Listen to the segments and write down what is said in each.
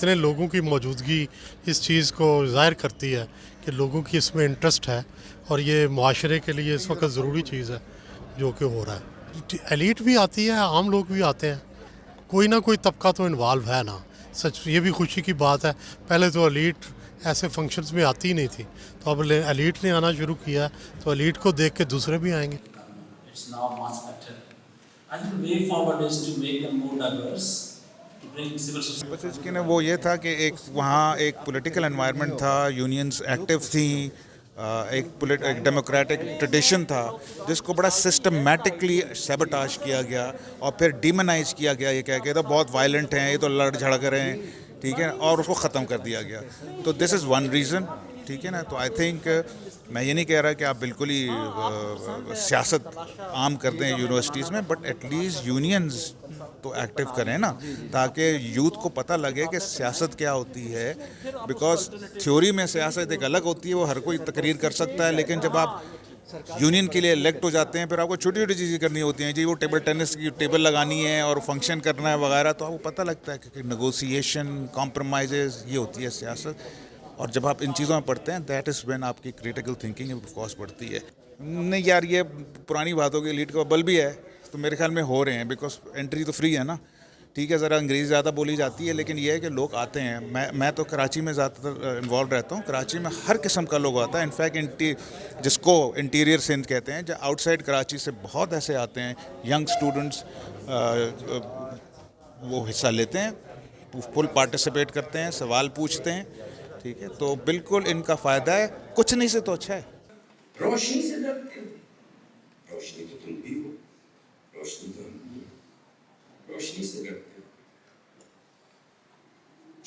इतने लोगों की मौजूदगी इस चीज़ को ज़ाहिर करती है कि लोगों की इसमें इंटरेस्ट है और ये मुआशरे के लिए इस वक्त ज़रूरी चीज़ है जो कि हो रहा है। एलीट भी आती है, आम लोग भी आते हैं, कोई ना कोई तबका तो इन्वॉल्व है ना। सच ये भी खुशी की बात है, पहले तो एलीट ऐसे फंक्शंस में आती ही नहीं थी, तो अब एलीट ने आना शुरू किया, तो एलीट को देख के दूसरे भी आएंगे। It's now much better. I think the way forward is to make them more diverse, to bring civil society. बस इसके ना वो ये था कि एक वहाँ एक पॉलिटिकल एनवायरनमेंट था, यूनियंस एक्टिव थी, एक डेमोक्रेटिक ट्रेडिशन था जिसको बड़ा सिस्टमेटिकली सैबोटाज किया गया और फिर डिमोनाइज किया गया, ये कह के तो बहुत वायलेंट हैं, ये तो लड़ झगड़ रहे हैं, ठीक है, और उसको ख़त्म कर दिया गया। तो दिस इज़ वन रीज़न, ठीक है ना। तो आई थिंक मैं ये नहीं कह रहा कि आप बिल्कुल ही सियासत आम कर दें यूनिवर्सिटीज़ में, बट एटलीस्ट यूनियंस तो एक्टिव करें ना, ताकि यूथ को पता लगे कि सियासत क्या होती है। बिकॉज थ्योरी में सियासत एक अलग होती है, वो हर कोई तकरीर कर सकता है, लेकिन जब आप यूनियन के लिए इलेक्ट हो जाते हैं फिर आपको छोटी छोटी चीज़ें करनी होती हैं, जी वो टेबल टेनिस की टेबल लगानी है और फंक्शन करना है वगैरह, तो आपको पता लगता है कि नेगोशिएशन, कॉम्प्रोमाइज़, ये होती है सियासत। और जब आप इन चीज़ों में पढ़ते हैं, दैट इज़ व्हेन आपकी क्रिटिकल थिंकिंग ऑफ कोर्स बढ़ती है। नहीं यार, ये पुरानी बात होगी, लीड का बल भी है तो मेरे ख्याल में हो रहे हैं, बिकॉज एंट्री तो फ्री है ना, ठीक है। ज़रा अंग्रेज़ी ज़्यादा बोली जाती है, लेकिन ये है कि लोग आते हैं। मैं तो कराची में ज़्यादातर इन्वॉल्व रहता हूँ। कराची में हर किस्म का लोग आता है, इनफैक्ट जिसको इंटीरियर सिंध कहते हैं, जो आउटसाइड कराची से बहुत ऐसे आते हैं यंग स्टूडेंट्स, वो हिस्सा लेते हैं, फुल पार्टिसिपेट करते हैं, सवाल पूछते हैं, ठीक है। तो बिल्कुल इनका फ़ायदा है, कुछ नहीं से तो अच्छा है। रोशनी से डरते हो, रोशनी तो तुम भी हो, रोशनी तो हम भी हैं, रोशनी से डरते हो।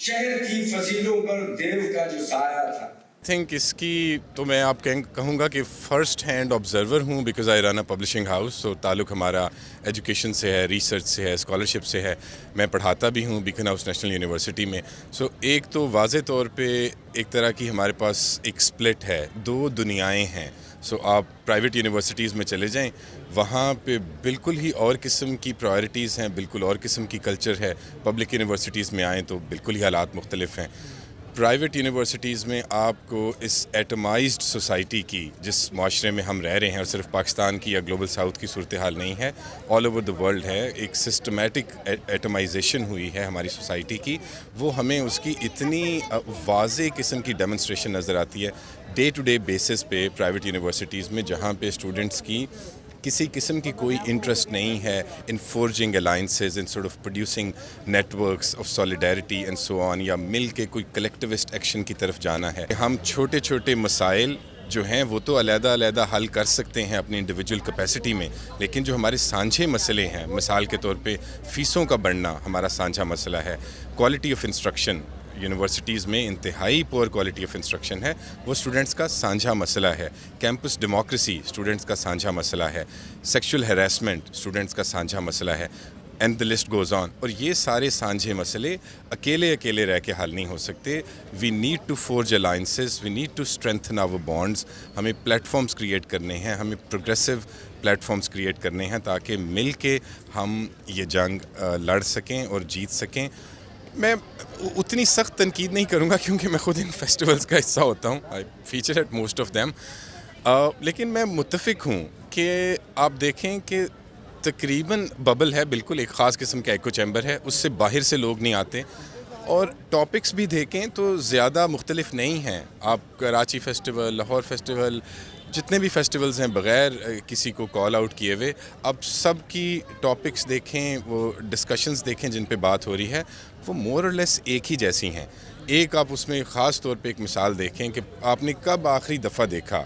शहर की फजीलों पर देव का जो साया था, थिंक इसकी तो मैं आप कहूँगा कि फ़र्स्ट हैंड ऑब्ज़र्वर हूँ, because I run a publishing house. तो ताल्लुक़ हमारा एजुकेशन से है, रिसर्च से है, स्कॉलरशिप से है। मैं पढ़ाता भी हूँ बीकन हाउस नेशनल यूनिवर्सिटी में। सो एक तो वाज़े तौर पे एक तरह की हमारे पास एक स्प्लिट है, दो दुनियाएँ हैं। सो आप प्राइवेट यूनिवर्सिटीज़ में चले जाएं, वहाँ पे बिल्कुल ही और किस्म की प्रायोरिटीज़ हैं, बिल्कुल और किस्म की कल्चर है। पब्लिक यूनिवर्सिटीज़ में आएँ तो बिल्कुल ही हालात मुख्तलिफ हैं। प्राइवेट यूनिवर्सिटीज़ में आपको इस एटमाइज्ड सोसाइटी की, जिस माशरे में हम रह रहे हैं, और सिर्फ पाकिस्तान की या ग्लोबल साउथ की सूरत हाल नहीं है, ऑल ओवर द वर्ल्ड है, एक सिस्टमेटिक एटमाइजेशन हुई है हमारी सोसाइटी की। वो हमें उसकी इतनी वाज़े किस्म की डेमोन्स्ट्रेशन नज़र आती है डे टू डे बेसिस पे प्राइवेट यूनिवर्सिटीज़ में, जहाँ पे स्टूडेंट्स की किसी किस्म की कोई इंटरेस्ट नहीं है in forging alliances, in sort of producing networks of solidarity and so on, या मिल के कोई कलेक्टिविस्ट एक्शन की तरफ जाना है। हम छोटे छोटे मसाइल जो हैं वो तो अलहदा हल कर सकते हैं अपनी इंडिविजुअल कैपेसिटी में, लेकिन जो हमारे सांझे मसले हैं, मिसाल के तौर पे फ़ीसों का बढ़ना हमारा सांझा मसला है, क्वालिटी ऑफ इंस्ट्रक्शन यूनिवर्सिटीज़ में इंतहाई पुअर क्वालिटी ऑफ इंस्ट्रक्शन है, वो स्टूडेंट्स का सांझा मसला है। कैंपस डेमोक्रेसी स्टूडेंट्स का सांझा मसला है। सेक्सुअल हैरेसमेंट स्टूडेंट्स का सांझा मसला है, and the list goes on. और ये सारे सांझे मसले अकेले रह के हल नहीं हो सकते। We need to forge alliances, we need to strengthen our bonds. हमें प्लेटफॉर्म्स क्रिएट करने हैं, हमें प्रोग्रेसिव प्लेटफॉर्म्स क्रिएट करने हैं, ताकि मिल के हम ये जंग लड़ सकें और जीत सकें। मैं उतनी सख्त तनकीद नहीं करूँगा क्योंकि मैं ख़ुद इन फेस्टिवल्स का हिस्सा होता हूँ, आई feature at most of them, लेकिन मैं मुत्तफ़िक हूँ कि आप देखें कि तकरीबन बबल है, बिल्कुल एक ख़ास किस्म का एको चैम्बर है, उससे बाहर से लोग नहीं आते, और टॉपिक्स भी देखें तो ज़्यादा मुख्तलिफ नहीं हैं। आप कराची फेस्टिवल, लाहौर फेस्टिवल, जितने भी फेस्टिवल्स हैं, बग़ैर किसी को कॉल आउट किए हुए, अब सब की टॉपिक्स देखें, वो डिस्कशंस देखें जिन पे बात हो रही है, वो मोर और लेस एक ही जैसी हैं। एक आप उसमें ख़ास तौर पे एक मिसाल देखें कि आपने कब आखिरी दफ़ा देखा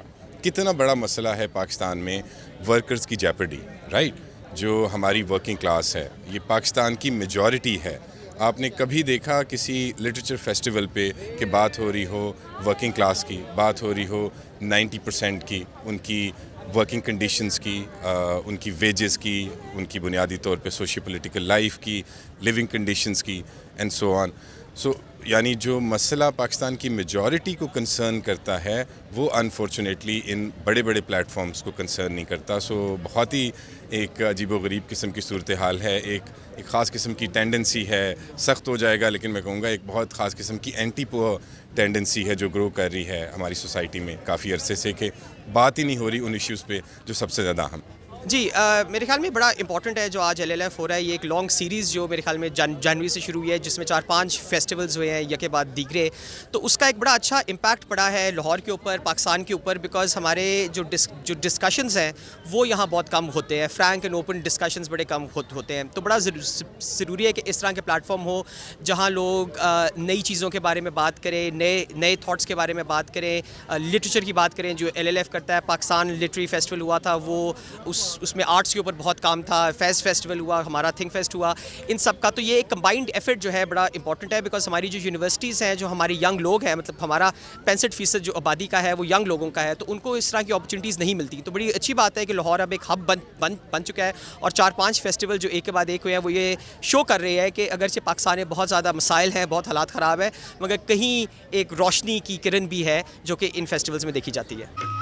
कितना बड़ा मसला है पाकिस्तान में वर्कर्स की जेपर्डी, राइट, जो हमारी वर्किंग क्लास है, ये पाकिस्तान की मेजॉरिटी है। आपने कभी देखा किसी लिटरेचर फेस्टिवल पे कि बात हो रही हो वर्किंग क्लास की, बात हो रही हो 90% की, उनकी वर्किंग कंडीशंस की, उनकी वेजेस की, उनकी बुनियादी तौर पे सोशियो पॉलिटिकल लाइफ की, लिविंग कंडीशंस की, एंड सो ऑन। सो یعنی جو مسئلہ پاکستان کی میجورٹی کو کنسرن کرتا ہے وہ انفارچونیٹلی ان بڑے بڑے پلیٹ فارمز کو کنسرن نہیں کرتا. سو بہت ہی ایک عجیب و غریب قسم کی صورتحال ہے. ایک خاص قسم کی ٹینڈنسی ہے, سخت ہو جائے گا لیکن میں کہوں گا ایک بہت خاص قسم کی اینٹی ٹینڈنسی ہے جو گرو کر رہی ہے ہماری سوسائٹی میں کافی عرصے سے, کہ بات ہی نہیں ہو رہی ان ایشوز پہ جو سب سے زیادہ اہم. جی میرے خیال میں بڑا امپورٹنٹ ہے جو آج LLF ہو رہا ہے. یہ ایک لانگ سیریز جو میرے خیال میں جنوری سے شروع ہوئی ہے, جس میں 4-5 فیسٹیولز ہوئے ہیں یکے بعد دیگرے. تو اس کا ایک بڑا اچھا امپیکٹ پڑا ہے لاہور کے اوپر, پاکستان کے اوپر, بیکاز ہمارے جو ڈسکشنز ہیں وہ یہاں بہت کم ہوتے ہیں. فرینک اینڈ اوپن ڈسکشنز بڑے کم ہوتے ہیں. تو بڑا ضروری ہے کہ اس طرح کے پلیٹ فارم ہو جہاں لوگ نئی چیزوں کے بارے میں بات کریں, نئے تھاٹس کے بارے میں بات کریں, لٹریچر کی بات کریں جو LLF کرتا ہے. پاکستان لٹری فیسٹیول ہوا تھا, وہ اس میں آرٹس کے اوپر بہت کام تھا. فیسٹیول ہوا, ہمارا تھنک فیسٹ ہوا, ان سب کا. تو یہ ایک کمبائنڈ ایفرٹ جو ہے بڑا امپورٹنٹ ہے, بیکاز ہماری جو یونیورسٹیز ہیں, جو ہماری ینگ لوگ ہیں, مطلب ہمارا 65% جو آبادی کا ہے وہ ینگ لوگوں کا ہے, تو ان کو اس طرح کی اپرچونیٹیز نہیں ملتی. تو بڑی اچھی بات ہے کہ لاہور اب ایک ہب بن چکا ہے, اور 4-5 فیسٹیول جو ایک کے بعد ایک ہوئے ہیں وہ یہ شو کر رہے ہیں کہ اگرچہ پاکستان میں بہت زیادہ مسائل ہیں, بہت حالات خراب ہیں, مگر کہیں ایک روشنی کی کرن بھی ہے جو کہ ان فیسٹیولز میں دیکھی جاتی ہے.